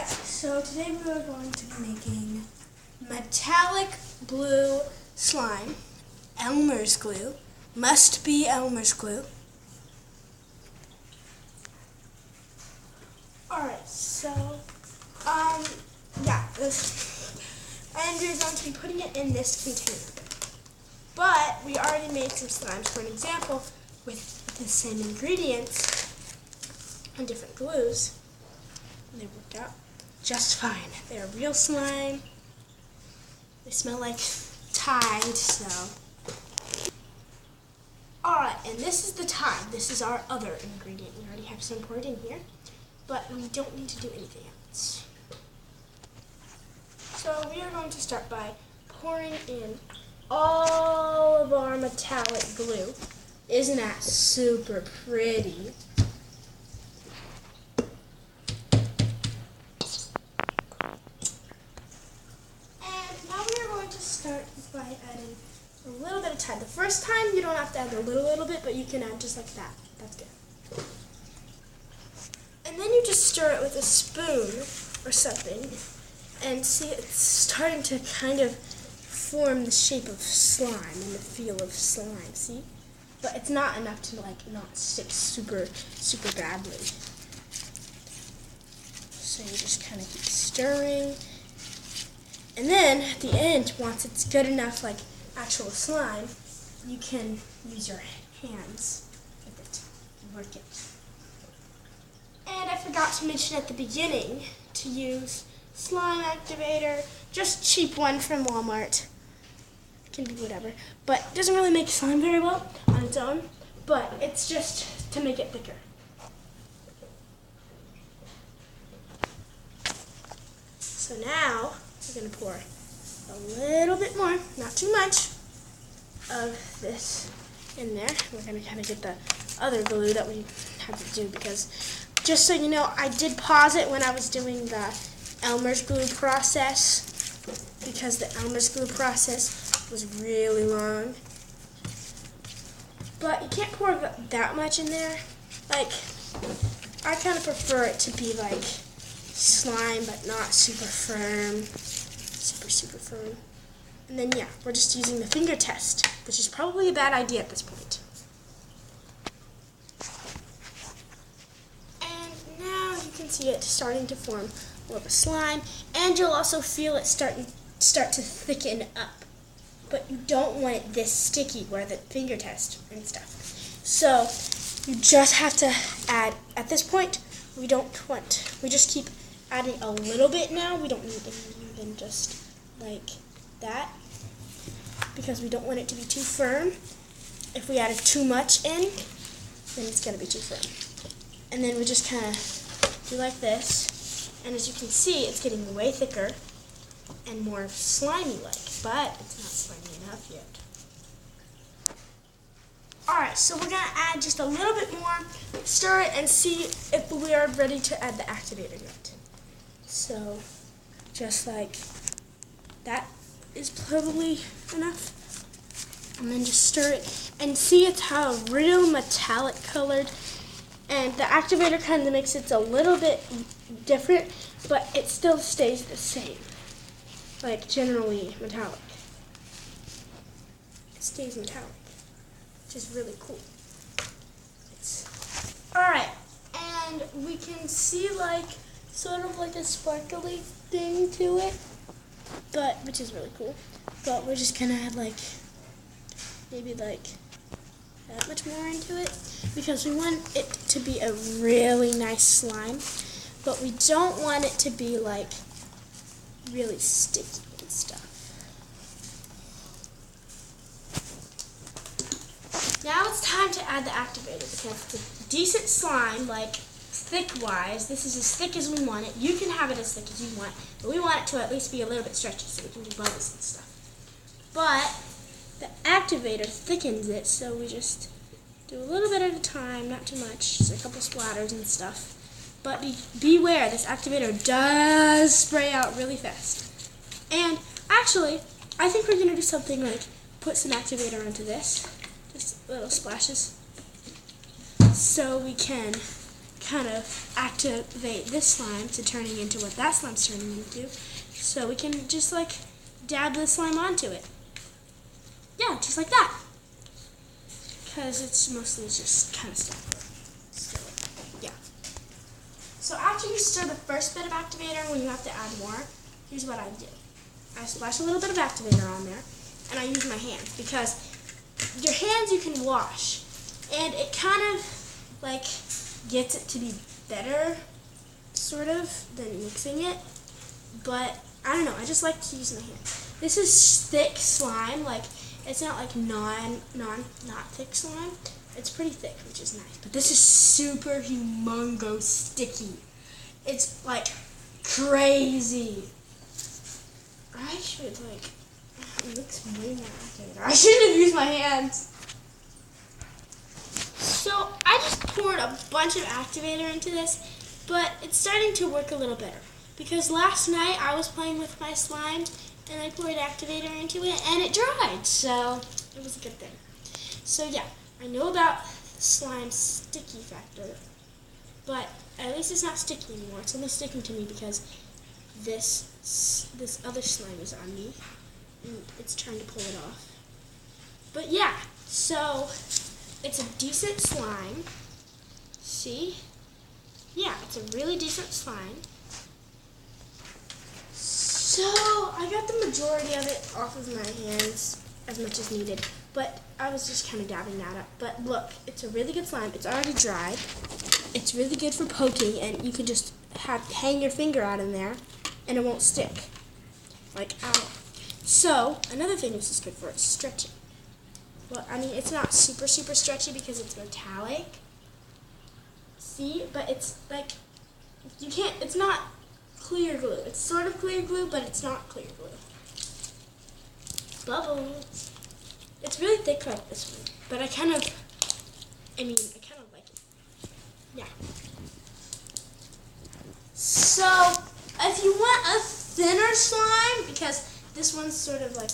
Alright, so today we are going to be making metallic blue slime, Elmer's glue, must be Elmer's glue. Alright, so, and we're going to be putting it in this container. But we already made some slimes for an example with the same ingredients and different glues. And they worked out just fine. They're real slime. They smell like Tide, so. Alright, and this is the Tide. This is our other ingredient. We already have some poured in here, but we don't need to do anything else. So we are going to start by pouring in all of our metallic glue. Isn't that super pretty? Start by adding a little bit of Tide. The first time you don't have to add a little bit, but you can add just like that. That's good. And then you just stir it with a spoon or something and see it's starting to kind of form the shape of slime and the feel of slime, see? But it's not enough to not stick super badly. So you just kind of keep stirring. And then at the end, once it's good enough, like actual slime, you can use your hands with it and work it. And I forgot to mention at the beginning to use slime activator, just cheap one from Walmart. It can be whatever, but it doesn't really make slime very well on its own, but it's just to make it thicker. So now, we're going to pour a little bit more, not too much, of this in there. We're going to kind of get the other glue that we have to do because, just so you know, I did pause it when I was doing the Elmer's glue process because the Elmer's glue process was really long. But you can't pour that much in there. Like, I kind of prefer it to be like slime but not super firm. Super firm. And then yeah, we're just using the finger test, which is probably a bad idea at this point. And now you can see it starting to form more of a slime, and you'll also feel it start to thicken up. But you don't want it this sticky where the finger test and stuff. So you just have to add, at this point, we just keep adding a little bit now. We don't need more than just like that because we don't want it to be too firm. If we added too much in, then it's going to be too firm. And then we just kind of do like this, and as you can see, it's getting way thicker and more slimy-like, but it's not slimy enough yet. Alright, so we're going to add just a little bit more, stir it, and see if we are ready to add the activator yet. So, just like that is probably enough. And then just stir it and see it's how real metallic colored. And the activator kind of makes it a little bit different, but it still stays the same. Like generally metallic. It stays metallic, which is really cool. Alright, and we can see like sort of like a sparkly thing to it, but which is really cool. But we're just gonna add like maybe like that much more into it because we want it to be a really nice slime, but we don't want it to be like really sticky and stuff. Now it's time to add the activator because it's a decent slime, like thick-wise. This is as thick as we want it. You can have it as thick as you want, but we want it to at least be a little bit stretchy so we can do bubbles and stuff. But the activator thickens it, so we just do a little bit at a time, not too much, just a couple splatters and stuff. But beware, this activator does spray out really fast. And actually, I think we're going to do something like put some activator onto this, just little splashes, so we can kind of activate this slime to turning into what that slime's turning into. So we can just like dab the slime onto it. Yeah, just like that. Because it's mostly just kind of stuff. Yeah. So after you stir the first bit of activator, when you have to add more, here's what I do. I splash a little bit of activator on there, and I use my hands, because your hands you can wash, and it kind of like gets it to be better, sort of, than mixing it. But I don't know, I just like to use my hands. This is thick slime, like it's not like not thick slime. It's pretty thick, which is nice. But this is super humongo sticky. It's like crazy. I should like, it looks way more activator. I shouldn't have used my hands. So I just poured a bunch of activator into this, but it's starting to work a little better. Because last night I was playing with my slime and I poured activator into it and it dried, so it was a good thing. So yeah, I know about slime sticky factor, but at least it's not sticky anymore. It's only sticking to me because this other slime is on me and it's trying to pull it off. But yeah, so it's a decent slime. See? Yeah, it's a really decent slime. So I got the majority of it off of my hands as much as needed, but I was just kind of dabbing that up. But look, it's a really good slime. It's already dried. It's really good for poking, and you can just hang your finger out in there, and it won't stick. Like, ow. So another thing this is good for is stretching. Well, I mean, it's not super stretchy because it's metallic. See, but it's like, you can't, it's not clear glue. It's sort of clear glue, but it's not clear glue. Bubbles. It's really thick like this one, but I kind of like it. Yeah. So, if you want a thinner slime, because this one's sort of like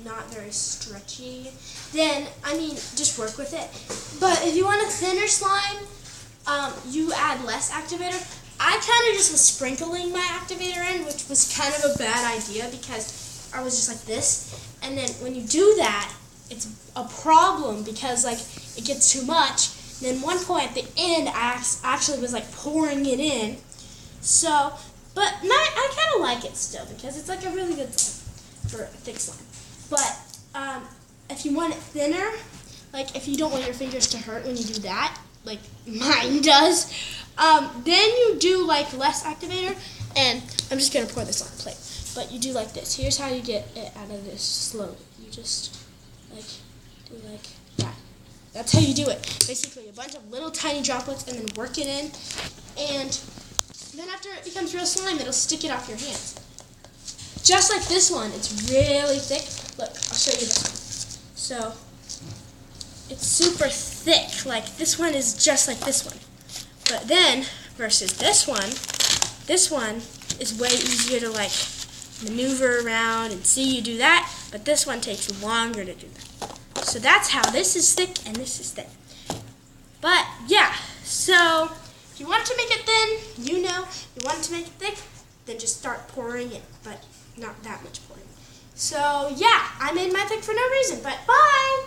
not very stretchy, then, I mean, just work with it. But if you want a thinner slime, you add less activator. I kind of just was sprinkling my activator in, which was kind of a bad idea because I was just like this. And then when you do that, it's a problem because like it gets too much. And then one point at the end, I actually was like pouring it in. So, but I kind of like it still because it's like a really good slime for a thick slime. But if you want it thinner, like if you don't want your fingers to hurt when you do that, like mine does, then you do like less activator, and I'm just gonna pour this on a plate. But you do like this. Here's how you get it out of this slowly. You just like do like that. That's how you do it. Basically, a bunch of little tiny droplets, and then work it in, and then after it becomes real slime, it'll stick it off your hands. Just like this one, it's really thick. Look, I'll show you this one. So it's super thick. Like this one is just like this one. But then, versus this one is way easier to like maneuver around and see you do that, but this one takes longer to do that. So that's how this is thick and this is thin. But yeah, so if you want to make it thin, you know, if you want to make it thick, then just start pouring it, but not that much pouring. So yeah, I made my thick for no reason, but bye!